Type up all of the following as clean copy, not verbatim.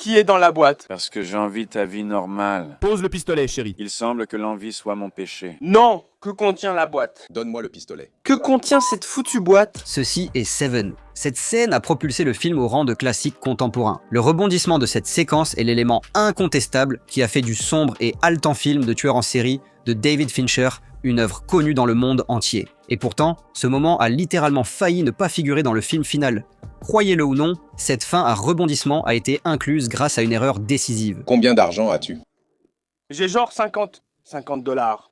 qui est dans la boîte? Parce que j'envie ta vie normale. Pose le pistolet, chérie. Il semble que l'envie soit mon péché. Non! Que contient la boîte? Donne-moi le pistolet. Que contient cette foutue boîte? Ceci est Seven. Cette scène a propulsé le film au rang de classique contemporain. Le rebondissement de cette séquence est l'élément incontestable qui a fait du sombre et haletant film de tueur en série de David Fincher une œuvre connue dans le monde entier. Et pourtant, ce moment a littéralement failli ne pas figurer dans le film final. Croyez-le ou non, cette fin à rebondissement a été incluse grâce à une erreur décisive. Combien d'argent as-tu? J'ai genre 50 $.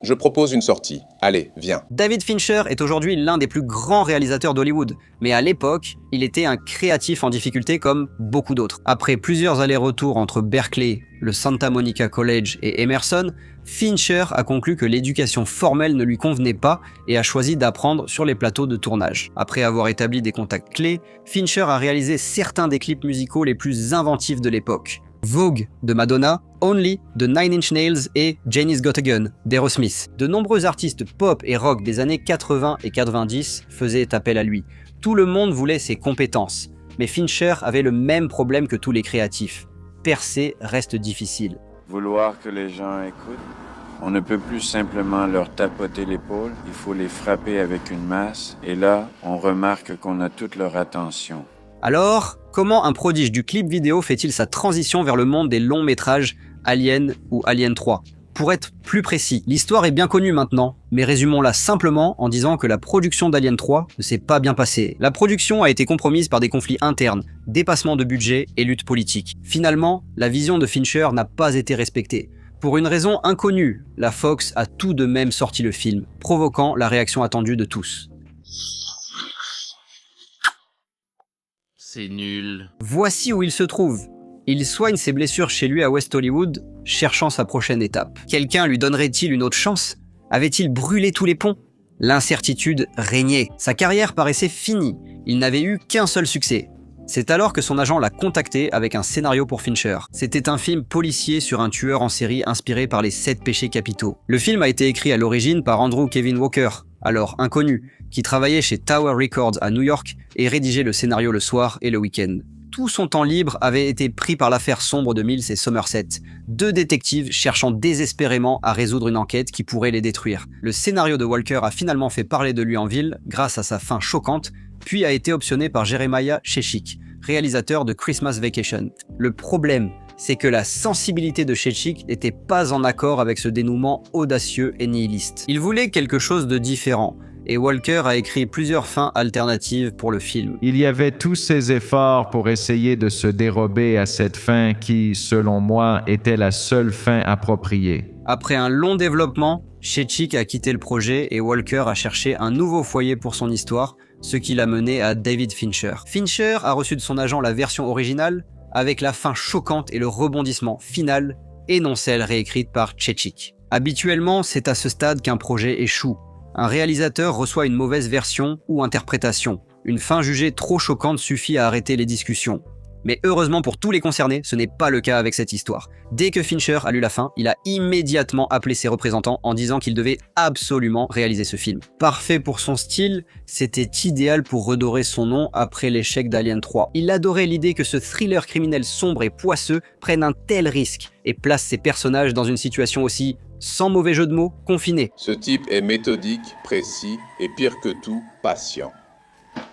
Je propose une sortie. Allez, viens. David Fincher est aujourd'hui l'un des plus grands réalisateurs d'Hollywood, mais à l'époque, il était un créatif en difficulté comme beaucoup d'autres. Après plusieurs allers-retours entre Berkeley, le Santa Monica College et Emerson, Fincher a conclu que l'éducation formelle ne lui convenait pas et a choisi d'apprendre sur les plateaux de tournage. Après avoir établi des contacts clés, Fincher a réalisé certains des clips musicaux les plus inventifs de l'époque. Vogue de Madonna, Only de Nine Inch Nails et Jenny's Got a Gun d'Aerosmith. De nombreux artistes pop et rock des années 80 et 90 faisaient appel à lui. Tout le monde voulait ses compétences, mais Fincher avait le même problème que tous les créatifs. Percer reste difficile. Vouloir que les gens écoutent, on ne peut plus simplement leur tapoter l'épaule, il faut les frapper avec une masse, et là, on remarque qu'on a toute leur attention. Alors, comment un prodige du clip vidéo fait-il sa transition vers le monde des longs métrages Alien ou Alien 3 ? Pour être plus précis, l'histoire est bien connue maintenant, mais résumons-la simplement en disant que la production d'Alien 3 ne s'est pas bien passée. La production a été compromise par des conflits internes, dépassement de budget et lutte politique. Finalement, la vision de Fincher n'a pas été respectée. Pour une raison inconnue, la Fox a tout de même sorti le film, provoquant la réaction attendue de tous. C'est nul. Voici où il se trouve. Il soigne ses blessures chez lui à West Hollywood, cherchant sa prochaine étape. Quelqu'un lui donnerait-il une autre chance? Avait-il brûlé tous les ponts? L'incertitude régnait. Sa carrière paraissait finie. Il n'avait eu qu'un seul succès. C'est alors que son agent l'a contacté avec un scénario pour Fincher. C'était un film policier sur un tueur en série inspiré par les 7 péchés capitaux. Le film a été écrit à l'origine par Andrew Kevin Walker, alors inconnu, qui travaillait chez Tower Records à New York et rédigeait le scénario le soir et le week-end. Tout son temps libre avait été pris par l'affaire sombre de Mills et Somerset, 2 détectives cherchant désespérément à résoudre une enquête qui pourrait les détruire. Le scénario de Walker a finalement fait parler de lui en ville grâce à sa fin choquante, puis a été optionné par Jeremiah Chechik, réalisateur de Christmas Vacation. Le problème, c'est que la sensibilité de Chechik n'était pas en accord avec ce dénouement audacieux et nihiliste. Il voulait quelque chose de différent, et Walker a écrit plusieurs fins alternatives pour le film. Il y avait tous ces efforts pour essayer de se dérober à cette fin qui, selon moi, était la seule fin appropriée. Après un long développement, Chechik a quitté le projet et Walker a cherché un nouveau foyer pour son histoire, ce qui l'a mené à David Fincher. Fincher a reçu de son agent la version originale, avec la fin choquante et le rebondissement final, et non celle réécrite par Chechik. Habituellement, c'est à ce stade qu'un projet échoue. Un réalisateur reçoit une mauvaise version ou interprétation. Une fin jugée trop choquante suffit à arrêter les discussions. Mais heureusement pour tous les concernés, ce n'est pas le cas avec cette histoire. Dès que Fincher a lu la fin, il a immédiatement appelé ses représentants en disant qu'il devait absolument réaliser ce film. Parfait pour son style, c'était idéal pour redorer son nom après l'échec d'Alien 3. Il adorait l'idée que ce thriller criminel sombre et poisseux prenne un tel risque et place ses personnages dans une situation aussi, sans mauvais jeu de mots, confinée. Ce type est méthodique, précis et pire que tout, patient.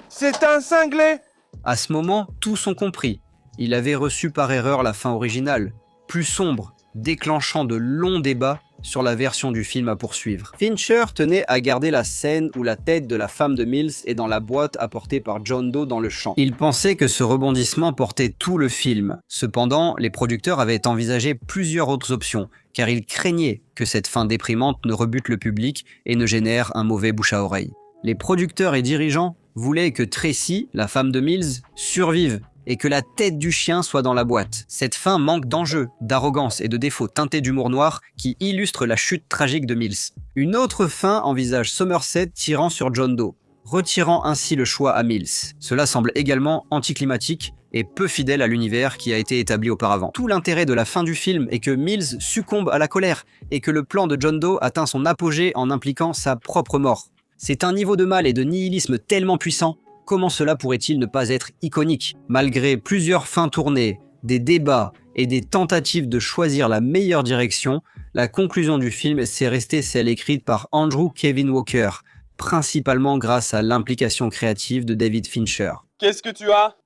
C'est un cinglé! À ce moment, tous ont compris. Il avait reçu par erreur la fin originale, plus sombre, déclenchant de longs débats sur la version du film à poursuivre. Fincher tenait à garder la scène où la tête de la femme de Mills est dans la boîte apportée par John Doe dans le champ. Il pensait que ce rebondissement portait tout le film. Cependant, les producteurs avaient envisagé plusieurs autres options, car ils craignaient que cette fin déprimante ne rebute le public et ne génère un mauvais bouche à oreille. Les producteurs et dirigeants voulaient que Tracy, la femme de Mills, survive et que la tête du chien soit dans la boîte. Cette fin manque d'enjeu, d'arrogance et de défauts teintés d'humour noir qui illustrent la chute tragique de Mills. Une autre fin envisage Somerset tirant sur John Doe, retirant ainsi le choix à Mills. Cela semble également anticlimatique et peu fidèle à l'univers qui a été établi auparavant. Tout l'intérêt de la fin du film est que Mills succombe à la colère et que le plan de John Doe atteint son apogée en impliquant sa propre mort. C'est un niveau de mal et de nihilisme tellement puissant, comment cela pourrait-il ne pas être iconique? Malgré plusieurs fins tournées, des débats et des tentatives de choisir la meilleure direction, la conclusion du film s'est restée celle écrite par Andrew Kevin Walker, principalement grâce à l'implication créative de David Fincher. Qu'est-ce que tu as?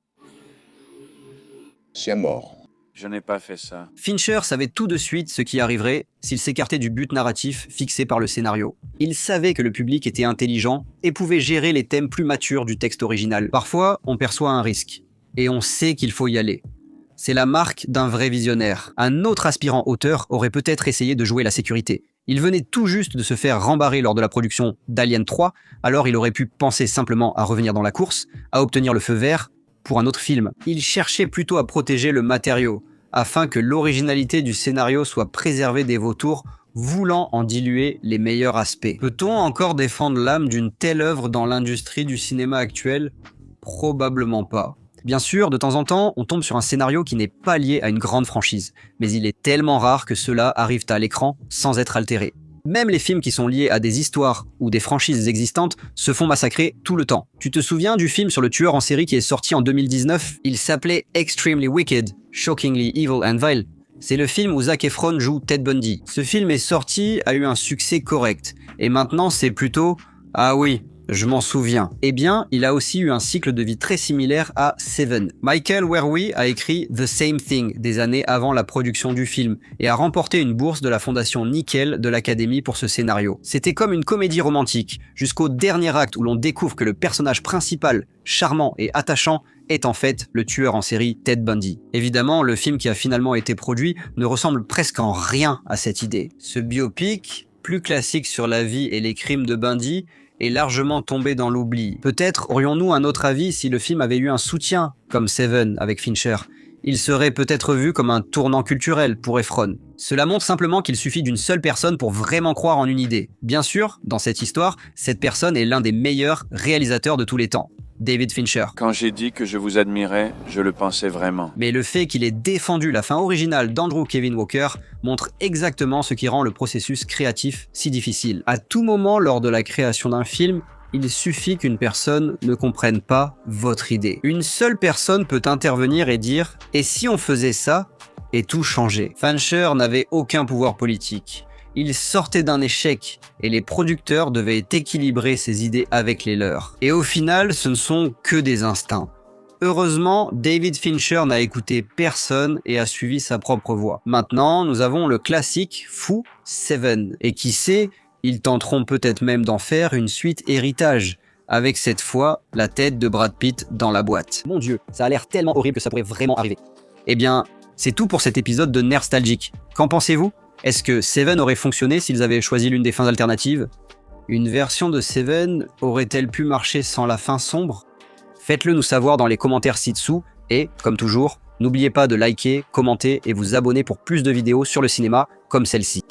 Chien mort. Je n'ai pas fait ça. Fincher savait tout de suite ce qui arriverait s'il s'écartait du but narratif fixé par le scénario. Il savait que le public était intelligent et pouvait gérer les thèmes plus matures du texte original. Parfois, on perçoit un risque, et on sait qu'il faut y aller. C'est la marque d'un vrai visionnaire. Un autre aspirant auteur aurait peut-être essayé de jouer la sécurité. Il venait tout juste de se faire rembarrer lors de la production d'Alien 3, alors il aurait pu penser simplement à revenir dans la course, à obtenir le feu vert pour un autre film. Il cherchait plutôt à protéger le matériau, afin que l'originalité du scénario soit préservée des vautours voulant en diluer les meilleurs aspects. Peut-on encore défendre l'âme d'une telle œuvre dans l'industrie du cinéma actuel? Probablement pas. Bien sûr, de temps en temps, on tombe sur un scénario qui n'est pas lié à une grande franchise, mais il est tellement rare que ceux-là arrivent à l'écran sans être altérés. Même les films qui sont liés à des histoires ou des franchises existantes se font massacrer tout le temps. Tu te souviens du film sur le tueur en série qui est sorti en 2019? Il s'appelait Extremely Wicked, Shockingly Evil and Vile. C'est le film où Zac Efron joue Ted Bundy. Ce film est sorti, a eu un succès correct. Et maintenant, c'est plutôt « Ah oui, je m'en souviens ». Eh bien, il a aussi eu un cycle de vie très similaire à Seven. Michael Wehrwe a écrit The Same Thing des années avant la production du film et a remporté une bourse de la fondation Nickel de l'Académie pour ce scénario. C'était comme une comédie romantique, jusqu'au dernier acte où l'on découvre que le personnage principal, charmant et attachant, est en fait le tueur en série Ted Bundy. Évidemment, le film qui a finalement été produit ne ressemble presque en rien à cette idée. Ce biopic, plus classique sur la vie et les crimes de Bundy, est largement tombé dans l'oubli. Peut-être aurions-nous un autre avis si le film avait eu un soutien, comme Seven avec Fincher. Il serait peut-être vu comme un tournant culturel pour Efron. Cela montre simplement qu'il suffit d'une seule personne pour vraiment croire en une idée. Bien sûr, dans cette histoire, cette personne est l'un des meilleurs réalisateurs de tous les temps, David Fincher. Quand j'ai dit que je vous admirais, je le pensais vraiment. Mais le fait qu'il ait défendu la fin originale d'Andrew Kevin Walker montre exactement ce qui rend le processus créatif si difficile. À tout moment lors de la création d'un film, il suffit qu'une personne ne comprenne pas votre idée. Une seule personne peut intervenir et dire « Et si on faisait ça ?» et tout changer. Fincher n'avait aucun pouvoir politique. Il sortait d'un échec et les producteurs devaient équilibrer ses idées avec les leurs. Et au final, ce ne sont que des instincts. Heureusement, David Fincher n'a écouté personne et a suivi sa propre voie. Maintenant, nous avons le classique fou Seven. Et qui sait, ils tenteront peut-être même d'en faire une suite héritage, avec cette fois la tête de Brad Pitt dans la boîte. Mon Dieu, ça a l'air tellement horrible que ça pourrait vraiment arriver. Eh bien, c'est tout pour cet épisode de Nerstalgique. Qu'en pensez-vous ? Est-ce que Seven aurait fonctionné s'ils avaient choisi l'une des fins alternatives? Une version de Seven aurait-elle pu marcher sans la fin sombre? Faites-le nous savoir dans les commentaires ci-dessous et, comme toujours, n'oubliez pas de liker, commenter et vous abonner pour plus de vidéos sur le cinéma comme celle-ci.